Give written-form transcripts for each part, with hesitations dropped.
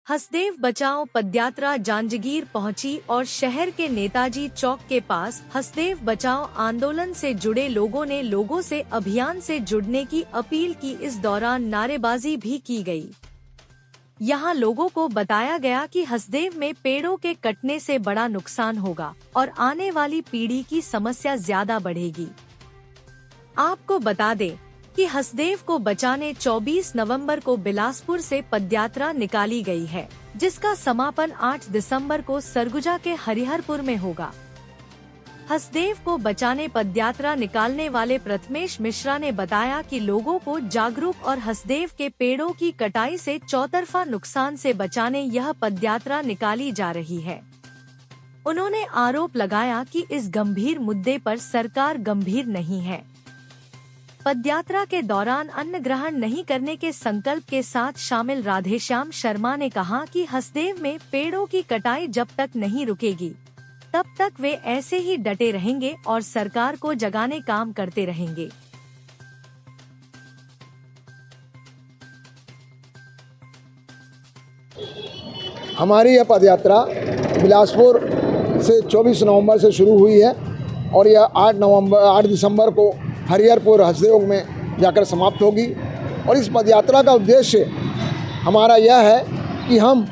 हसदेव बचाओ पदयात्रा जांजगीर पहुंची और शहर के नेताजी चौक के पास हसदेव बचाओ आंदोलन से जुड़े लोगों ने लोगों से अभियान से जुड़ने की अपील की। इस दौरान नारेबाजी भी की गई। यहां लोगों को बताया गया कि हसदेव में पेड़ों के कटने से बड़ा नुकसान होगा और आने वाली पीढ़ी की समस्या ज्यादा बढ़ेगी। आपको बता दें कि हसदेव को बचाने 24 नवंबर को बिलासपुर से पदयात्रा निकाली गई है, जिसका समापन 8 दिसंबर को सरगुजा के हरिहरपुर में होगा। हसदेव को बचाने पदयात्रा निकालने वाले प्रथमेश मिश्रा ने बताया कि लोगों को जागरूक और हसदेव के पेड़ों की कटाई से चौतरफा नुकसान से बचाने यह पदयात्रा निकाली जा रही है। उन्होंने आरोप लगाया कि इस गंभीर मुद्दे पर सरकार गंभीर नहीं है। पदयात्रा के दौरान अन्न ग्रहण नहीं करने के संकल्प के साथ शामिल राधेश्याम शर्मा ने कहा कि हसदेव में पेड़ों की कटाई जब तक नहीं रुकेगी, तब तक वे ऐसे ही डटे रहेंगे और सरकार को जगाने काम करते रहेंगे। हमारी यह पदयात्रा बिलासपुर से 24 नवंबर से शुरू हुई है और यह 8 दिसंबर को हरिहरपुर हसदेव में जाकर समाप्त होगी। और इस पदयात्रा का उद्देश्य हमारा यह है कि हम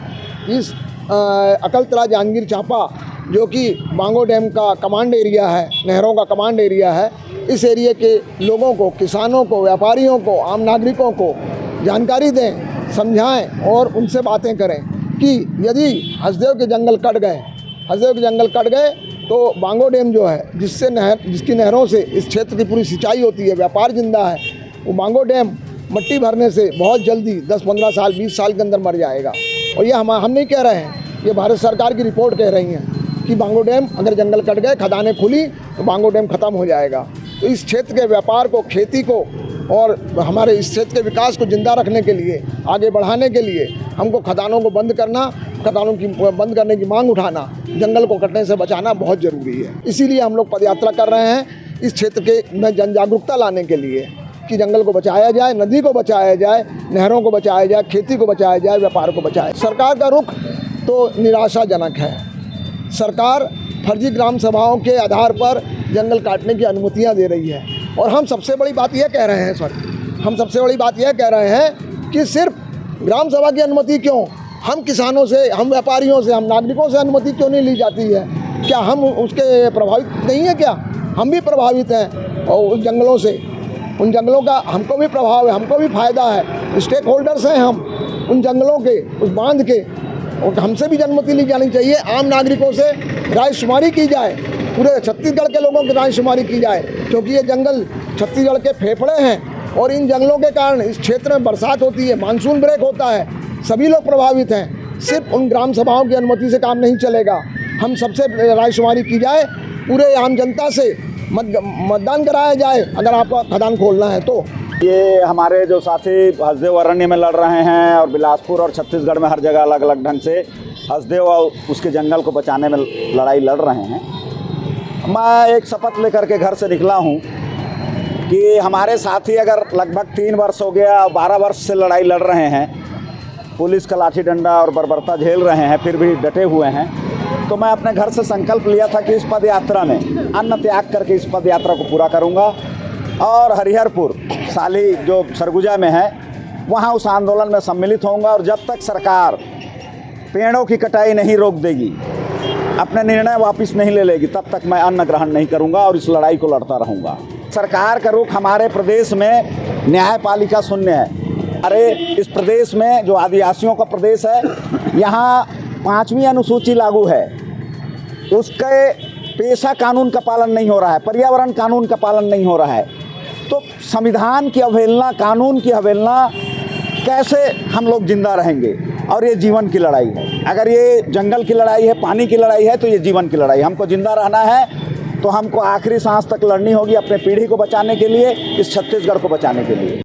इस अकलतरा जांजगीर चांपा, जो कि बांगो डैम का कमांड एरिया है, नहरों का कमांड एरिया है, इस एरिया के लोगों को, किसानों को, व्यापारियों को, आम नागरिकों को जानकारी दें, समझाएं और उनसे बातें करें कि यदि हसदेव के जंगल कट गए तो बांगो डैम जो है, जिसकी नहरों से इस क्षेत्र की पूरी सिंचाई होती है, व्यापार जिंदा है, वो बांगो डैम मट्टी भरने से बहुत जल्दी 10-15 साल 20 साल के अंदर मर जाएगा। और ये हम नहीं कह रहे हैं, ये भारत सरकार की रिपोर्ट कह रही है कि बांगो डैम अगर जंगल कट गए, खदानें खुली तो बांगो डैम ख़त्म हो जाएगा। तो इस क्षेत्र के व्यापार को, खेती को और हमारे इस क्षेत्र के विकास को जिंदा रखने के लिए, आगे बढ़ाने के लिए हमको खदानों को बंद करने की मांग उठाना, जंगल को कटने से बचाना बहुत ज़रूरी है। इसीलिए हम लोग पदयात्रा कर रहे हैं इस क्षेत्र के में जन जागरूकता लाने के लिए कि जंगल को बचाया जाए, नदी को बचाया जाए, नहरों को बचाया जाए, खेती को बचाया जाए, व्यापार को बचाया। सरकार का रुख तो निराशाजनक है। सरकार फर्जी ग्राम सभाओं के आधार पर जंगल काटने की अनुमतियां दे रही है। और हम सबसे बड़ी बात यह कह रहे हैं कि सिर्फ ग्राम सभा की अनुमति क्यों, हम किसानों से, हम व्यापारियों से, हम नागरिकों से अनुमति क्यों नहीं ली जाती है? क्या हम उसके प्रभावित नहीं है? क्या हम भी प्रभावित हैं? और उस जंगलों से, उन जंगलों का हमको भी प्रभाव है, हमको भी फ़ायदा है, स्टेक होल्डर्स हैं हम उन जंगलों के, उस बांध के, और हमसे भी अनुमति ली जानी चाहिए। आम नागरिकों से रायशुमारी की जाए, पूरे छत्तीसगढ़ के लोगों की रायशुमारी की जाए, क्योंकि ये जंगल छत्तीसगढ़ के फेफड़े हैं और इन जंगलों के कारण इस क्षेत्र में बरसात होती है, मानसून ब्रेक होता है, सभी लोग प्रभावित हैं। सिर्फ उन ग्राम सभाओं की अनुमति से काम नहीं चलेगा। हम सबसे रायशुमारी की जाए, पूरे आम जनता से मतदान कराया जाए अगर आपको खदान खोलना है तो। ये हमारे जो साथी हसदेव अरण्य में लड़ रहे हैं और बिलासपुर और छत्तीसगढ़ में हर जगह अलग अलग ढंग से हसदेव और उसके जंगल को बचाने में लड़ाई लड़ रहे हैं। मैं एक शपथ लेकर के घर से निकला हूँ कि हमारे साथी अगर लगभग 3 वर्ष हो गया, 12 वर्ष से लड़ाई लड़ रहे हैं, पुलिस का लाठी डंडा और बर्बरता झेल रहे हैं, फिर भी डटे हुए हैं, तो मैं अपने घर से संकल्प लिया था कि इस पदयात्रा में अन्न त्याग करके इस पदयात्रा को पूरा करूंगा और हरिहरपुर साली जो सरगुजा में है वहां उस आंदोलन में सम्मिलित होऊंगा। और जब तक सरकार पेड़ों की कटाई नहीं रोक देगी, अपने निर्णय वापस नहीं ले लेगी, तब तक मैं अन्न ग्रहण नहीं करूंगा और इस लड़ाई को लड़ता रहूंगा। सरकार का रुख हमारे प्रदेश में न्यायपालिका शून्य है। अरे इस प्रदेश में जो आदिवासियों का प्रदेश है, यहाँ 5वीं अनुसूची लागू है, उसके पेशा कानून का पालन नहीं हो रहा है, पर्यावरण कानून का पालन नहीं हो रहा है, तो संविधान की अवहेलना, कानून की अवहेलना कैसे हम लोग जिंदा रहेंगे? और ये जीवन की लड़ाई है। अगर ये जंगल की लड़ाई है, पानी की लड़ाई है, तो ये जीवन की लड़ाई। हमको जिंदा रहना है तो हमको आखिरी सांस तक लड़नी होगी अपने पीढ़ी को बचाने के लिए, इस छत्तीसगढ़ को बचाने के लिए।